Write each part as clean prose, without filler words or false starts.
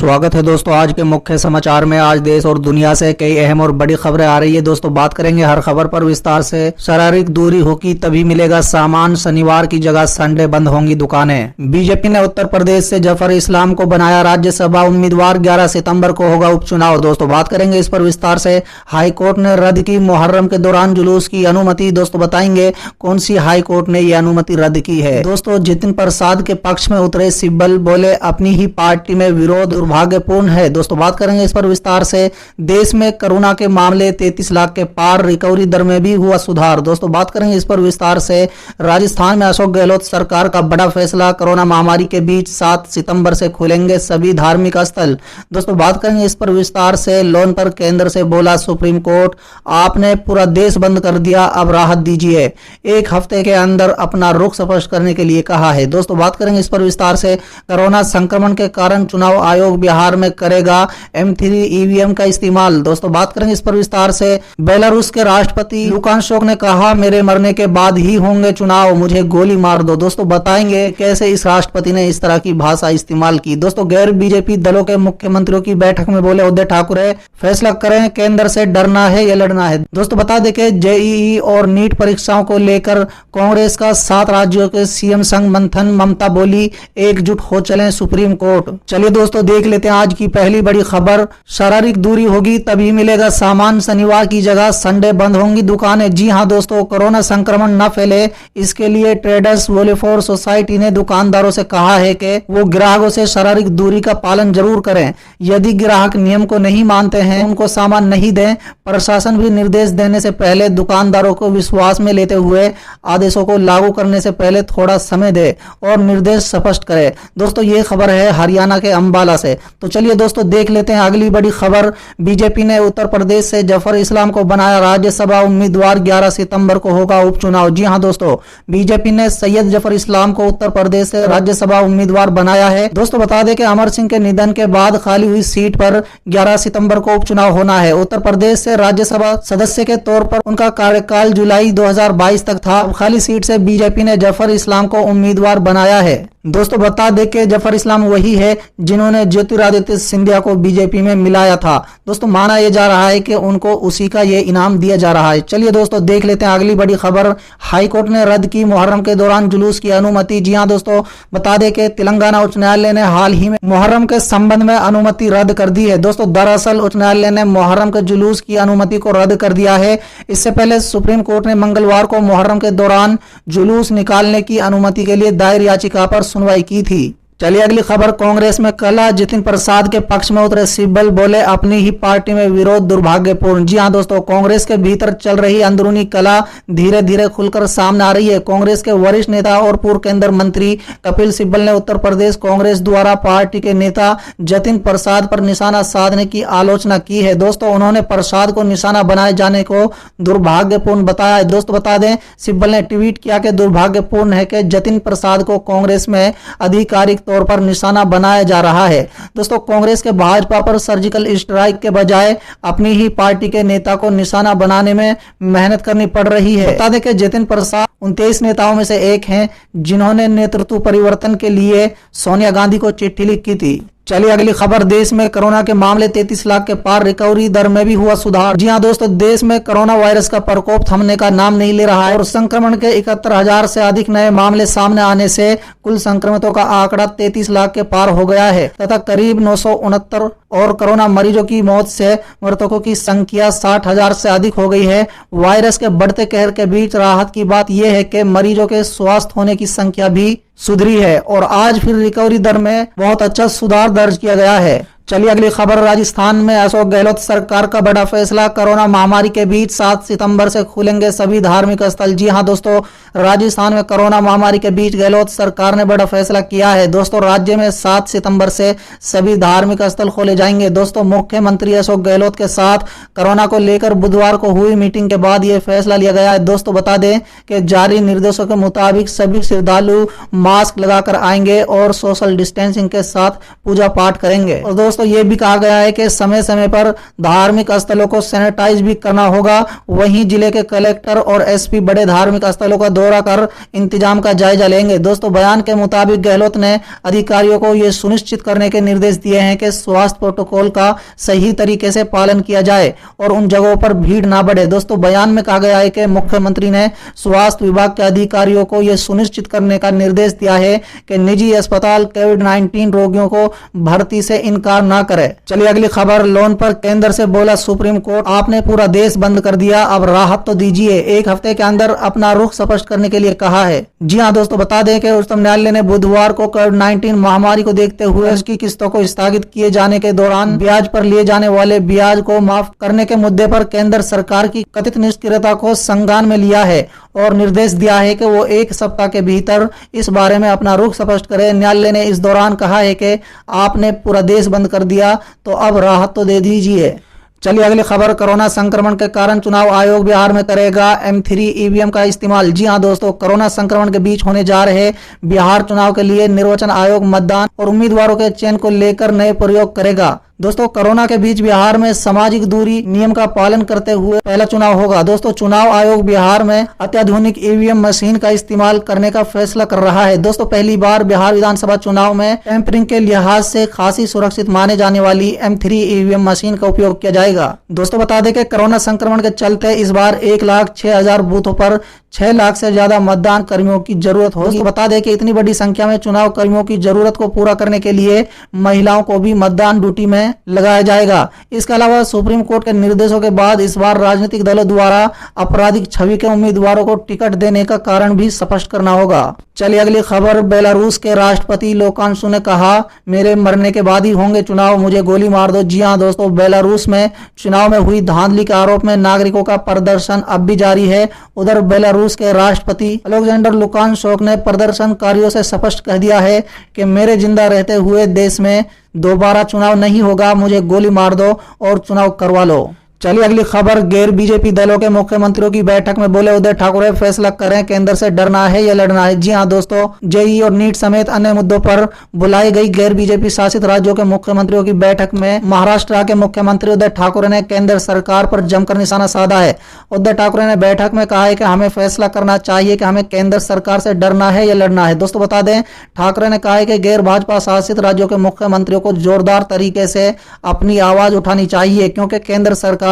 स्वागत है दोस्तों आज के मुख्य समाचार में। आज देश और दुनिया से कई अहम और बड़ी खबरें आ रही है दोस्तों, बात करेंगे हर खबर पर विस्तार से। शारीरिक दूरी होगी तभी मिलेगा सामान, शनिवार की जगह संडे बंद होंगी दुकानें। बीजेपी ने उत्तर प्रदेश से जफर इस्लाम को बनाया राज्यसभा उम्मीदवार, 11 सितंबर को होगा उपचुनाव। दोस्तों बात करेंगे इस पर विस्तार से। हाईकोर्ट ने रद्द की मुहर्रम के दौरान जुलूस की अनुमति। दोस्तों बताएंगे कौन सी हाईकोर्ट ने ये अनुमति रद्द की है। दोस्तों जितिन प्रसाद के पक्ष में उतरे सिब्बल, बोले अपनी ही पार्टी में विरोध दुर्भाग्यपूर्ण है। दोस्तों बात करेंगे इस पर विस्तार से। देश में कोरोना के मामले 33 लाख के पार, रिकवरी दर में भी हुआ सुधार। दोस्तों बात करेंगे इस पर विस्तार से। राजस्थान में अशोक गहलोत सरकार का बड़ा फैसला, कोरोना महामारी के बीच 7 सितंबर से खुलेंगे सभी धार्मिक स्थल। दोस्तों बात करेंगे इस पर विस्तार से। लोन पर केंद्र से बोला सुप्रीम कोर्ट, आपने पूरा देश बंद कर दिया, अब राहत दीजिए। एक हफ्ते के अंदर अपना रुख स्पष्ट करने के लिए कहा है। दोस्तों बात करेंगे इस पर विस्तार से। कोरोना संक्रमण के कारण चुनाव आयोग बिहार में करेगा M3 ईवीएम का इस्तेमाल। दोस्तों बात करेंगे इस पर विस्तार से। बेलारूस के राष्ट्रपति लुकाशेंको ने कहा, मेरे मरने के बाद ही होंगे चुनाव, मुझे गोली मार दो। दोस्तों बताएंगे कैसे इस राष्ट्रपति ने इस तरह की भाषा इस्तेमाल की। दोस्तों गैर बीजेपी दलों के मुख्यमंत्रियों की बैठक में बोले उद्धव ठाकरे, फैसला करें केंद्र से डरना है या लड़ना है। दोस्तों बता दें कि जेईई और नीट परीक्षाओं को लेकर कांग्रेस का 7 राज्यों के सीएम संग मंथन। ममता बोली, एकजुट हो चलें सुप्रीम कोर्ट। चलिए दोस्तों देख लेते हैं आज की पहली बड़ी खबर। शारीरिक दूरी होगी तभी मिलेगा सामान, शनिवार की जगह संडे बंद होंगी दुकानें। जी हां दोस्तों, कोरोना संक्रमण न फैले इसके लिए ट्रेडर्स वेलफेयर सोसाइटी ने दुकानदारों से कहा है कि वो ग्राहकों से शारीरिक दूरी का पालन जरूर करें। यदि ग्राहक नियम को नहीं मानते हैं उनको सामान नहीं दें। प्रशासन भी निर्देश देने से पहले दुकानदारों को विश्वास में लेते हुए आदेशों को लागू करने से पहले थोड़ा समय दे और निर्देश स्पष्ट करे। दोस्तों ये खबर है हरियाणा के अंबाला से। तो चलिए दोस्तों देख लेते हैं अगली बड़ी खबर। बीजेपी ने उत्तर प्रदेश से जफर इस्लाम को बनाया राज्यसभा उम्मीदवार, 11 सितंबर को होगा उपचुनाव। जी हां दोस्तों, बीजेपी ने सैयद जफर इस्लाम को उत्तर प्रदेश से राज्यसभा उम्मीदवार बनाया है। दोस्तों बता दें कि अमर सिंह के निधन के बाद खाली हुई सीट पर 11 सितंबर को उपचुनाव होना है। उत्तर प्रदेश से राज्यसभा सदस्य के तौर पर उनका कार्यकाल जुलाई 2022 तक था। खाली सीट से बीजेपी ने जफर इस्लाम को उम्मीदवार बनाया है। दोस्तों बता दें कि जफर इस्लाम वही है जिन्होंने ज्योतिरादित्य सिंधिया को बीजेपी में मिलाया था। दोस्तों माना यह जा रहा है कि उनको उसी का ये इनाम दिया जा रहा है। चलिए दोस्तों देख लेते हैं अगली बड़ी खबर। हाईकोर्ट ने रद्द की मुहर्रम के दौरान जुलूस की अनुमति। जी हां दोस्तों, बता दें कि तेलंगाना उच्च न्यायालय ने हाल ही में मुहर्रम के संबंध में अनुमति रद्द कर दी है। दोस्तों दरअसल उच्च न्यायालय ने मुहर्रम के जुलूस की अनुमति को रद्द कर दिया है। इससे पहले सुप्रीम कोर्ट ने मंगलवार को मुहर्रम के दौरान जुलूस निकालने की अनुमति के लिए दायर याचिका पर सुनवाई की थी। चलिए अगली खबर। कांग्रेस में कला, जितिन प्रसाद के पक्ष में उतरे सिब्बल, बोले अपनी ही पार्टी में विरोध दुर्भाग्यपूर्ण। जी हां दोस्तों, कांग्रेस के भीतर चल रही अंदरूनी कला धीरे धीरे खुलकर सामने आ रही है। कांग्रेस के वरिष्ठ नेता और पूर्व केंद्रीय मंत्री कपिल सिब्बल ने उत्तर प्रदेश कांग्रेस द्वारा पार्टी के नेता जतिन प्रसाद पर निशाना साधने की आलोचना की है। दोस्तों उन्होंने प्रसाद को निशाना बनाए जाने को दुर्भाग्यपूर्ण बताया है। दोस्तों बता दें सिब्बल ने ट्वीट किया कि दुर्भाग्यपूर्ण है कि जतिन प्रसाद को कांग्रेस में आधिकारिक तौर पर निशाना बनाया जा रहा है। दोस्तों कांग्रेस के भाजपा पर सर्जिकल स्ट्राइक के बजाय अपनी ही पार्टी के नेता को निशाना बनाने में मेहनत करनी पड़ रही है। बता दें कि जतिन प्रसाद 29 नेताओं में से एक हैं जिन्होंने नेतृत्व परिवर्तन के लिए सोनिया गांधी को चिट्ठी लिखी थी। चलिए अगली खबर। देश में कोरोना के मामले 33 लाख के पार, रिकवरी दर में भी हुआ सुधार। जी हां दोस्तों, देश में कोरोना वायरस का प्रकोप थमने का नाम नहीं ले रहा है और संक्रमण के 71,000 से अधिक नए मामले सामने आने से कुल संक्रमितों का आंकड़ा 33 लाख के पार हो गया है तथा करीब 969 और कोरोना मरीजों की मौत से मृतकों की संख्या 60,000 से अधिक हो गई है। वायरस के बढ़ते कहर के बीच राहत की बात यह है कि मरीजों के स्वस्थ होने की संख्या भी सुधरी है और आज फिर रिकवरी दर में बहुत अच्छा सुधार दर्ज किया गया है। चलिए अगली खबर। राजस्थान में अशोक गहलोत सरकार का बड़ा फैसला, कोरोना महामारी के बीच 7 सितंबर से खुलेंगे सभी धार्मिक स्थल। जी हां दोस्तों, राजस्थान में कोरोना महामारी के बीच गहलोत सरकार ने बड़ा फैसला किया है। दोस्तों राज्य में 7 सितंबर से सभी धार्मिक स्थल खोले जाएंगे। दोस्तों मुख्यमंत्री अशोक गहलोत के साथ कोरोना को लेकर बुधवार को हुई मीटिंग के बाद यह फैसला लिया गया है। दोस्तों बता दें कि जारी निर्देशों के मुताबिक सभी श्रद्धालु मास्क लगाकर आएंगे और सोशल डिस्टेंसिंग के साथ पूजा पाठ करेंगे। और दोस्तों दोस्तों ये भी कहा गया है कि समय समय पर धार्मिक स्थलों को सैनिटाइज भी करना होगा। वहीं जिले के कलेक्टर और एसपी बड़े धार्मिक स्थलों का दौरा कर इंतजाम का जायजा लेंगे। दोस्तों बयान के मुताबिक गहलोत ने अधिकारियों को यह सुनिश्चित करने के निर्देश दिए हैं कि स्वास्थ्य प्रोटोकॉल का सही तरीके से पालन किया जाए और उन जगहों पर भीड़ ना बढ़े। दोस्तों बयान में कहा गया है कि मुख्यमंत्री ने स्वास्थ्य विभाग के अधिकारियों को यह सुनिश्चित करने का निर्देश दिया है कि निजी अस्पताल कोविड-19 रोगियों को भर्ती से इनकार ना करे। चलिए अगली खबर, लोन पर केंद्र से बोला सुप्रीम कोर्ट, आपने पूरा देश बंद कर दिया, अब राहत तो दीजिए। एक हफ्ते के अंदर अपना रुख स्पष्ट करने के लिए कहा है। जी हां दोस्तों, बता दें कि उच्चतम न्यायालय ने बुधवार को कोविड-19 महामारी को देखते हुए उसकी किस्तों को स्थगित किए जाने के दौरान ब्याज पर लिए जाने वाले ब्याज को माफ करने के मुद्दे पर केंद्र सरकार की कथित निष्क्रियता को संज्ञान में लिया है और निर्देश दिया है कि वो एक सप्ताह के भीतर इस बारे में अपना रुख स्पष्ट करे। न्यायालय ने इस दौरान कहा है कि आपने पूरा देश बंद कर दिया तो अब राहत तो दे दीजिए। चलिए अगली खबर, कोरोना संक्रमण के कारण चुनाव आयोग बिहार में करेगा M3 ईवीएम का इस्तेमाल। जी हां दोस्तों, कोरोना संक्रमण के बीच होने जा रहे बिहार चुनाव के लिए निर्वाचन आयोग मतदान और उम्मीदवारों के चयन को लेकर नए प्रयोग करेगा। दोस्तों कोरोना के बीच बिहार में सामाजिक दूरी नियम का पालन करते हुए पहला चुनाव होगा। दोस्तों चुनाव आयोग बिहार में अत्याधुनिक ईवीएम मशीन का इस्तेमाल करने का फैसला कर रहा है। दोस्तों पहली बार बिहार विधानसभा चुनाव में टेम्परिंग के लिहाज से खासी सुरक्षित माने जाने वाली M3 ईवीएम मशीन का उपयोग किया जाएगा। दोस्तों बता दें कि कोरोना संक्रमण के चलते इस बार 1,06,000 बूथों पर 6 लाख से ज्यादा मतदान कर्मियों की जरूरत होगी। तो बता दें कि इतनी बड़ी संख्या में चुनाव कर्मियों की जरूरत को पूरा करने के लिए महिलाओं को भी मतदान ड्यूटी में लगाया जाएगा। इसके अलावा सुप्रीम कोर्ट के निर्देशों के बाद इस बार राजनीतिक दलों द्वारा आपराधिक छवि के उम्मीदवारों को टिकट देने का कारण भी स्पष्ट करना होगा। चलिए अगली खबर, बेलारूस के राष्ट्रपति लुकाशेंको ने कहा मेरे मरने के बाद ही होंगे चुनाव, मुझे गोली मार दो। जी हां दोस्तों, बेलारूस में चुनाव में हुई धांधली के आरोप में नागरिकों का प्रदर्शन अब भी जारी है। उधर बेलारूस के राष्ट्रपति अलेक्जेंडर लुकाशेंको ने प्रदर्शनकारियों से स्पष्ट कह दिया है कि मेरे जिंदा रहते हुए देश में दोबारा चुनाव नहीं होगा, मुझे गोली मार दो और चुनाव करवा लो। चलिए अगली खबर, गैर बीजेपी दलों के मुख्यमंत्रियों की बैठक में बोले उद्धव ठाकरे फैसला करें केंद्र से डरना है या लड़ना है। जी हां दोस्तों, जेईई और नीट समेत अन्य मुद्दों पर बुलाई गई गैर बीजेपी शासित राज्यों के मुख्यमंत्रियों की बैठक में महाराष्ट्र के मुख्यमंत्री उद्धव ठाकरे ने केंद्र सरकार पर जमकर निशाना साधा है। उद्धव ठाकरे ने बैठक में कहा है कि हमें फैसला करना चाहिए कि हमें केंद्र सरकार से डरना है या लड़ना है। दोस्तों बता दें, ठाकरे ने कहा है कि गैर भाजपा शासित राज्यों के मुख्यमंत्रियों को जोरदार तरीके से अपनी आवाज उठानी चाहिए क्योंकि केंद्र सरकार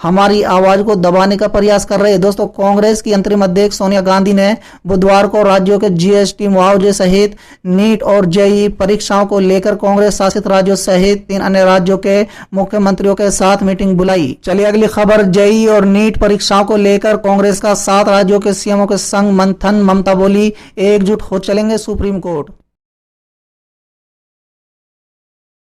हमारी आवाज को दबाने का प्रयास कर रही है। दोस्तों कांग्रेस की अंतरिम अध्यक्ष सोनिया गांधी ने बुधवार को राज्यों के जीएसटी मुआवजे सहित नीट और जेईई परीक्षाओं को लेकर कांग्रेस शासित राज्यों सहित 3 अन्य राज्यों के मुख्यमंत्रियों के साथ मीटिंग बुलाई। चलिए अगली खबर, जेईई और नीट परीक्षाओं को लेकर कांग्रेस का 7 राज्यों के सीएमओं के संग मंथन, ममता बोली एकजुट हो चलेंगे सुप्रीम कोर्ट।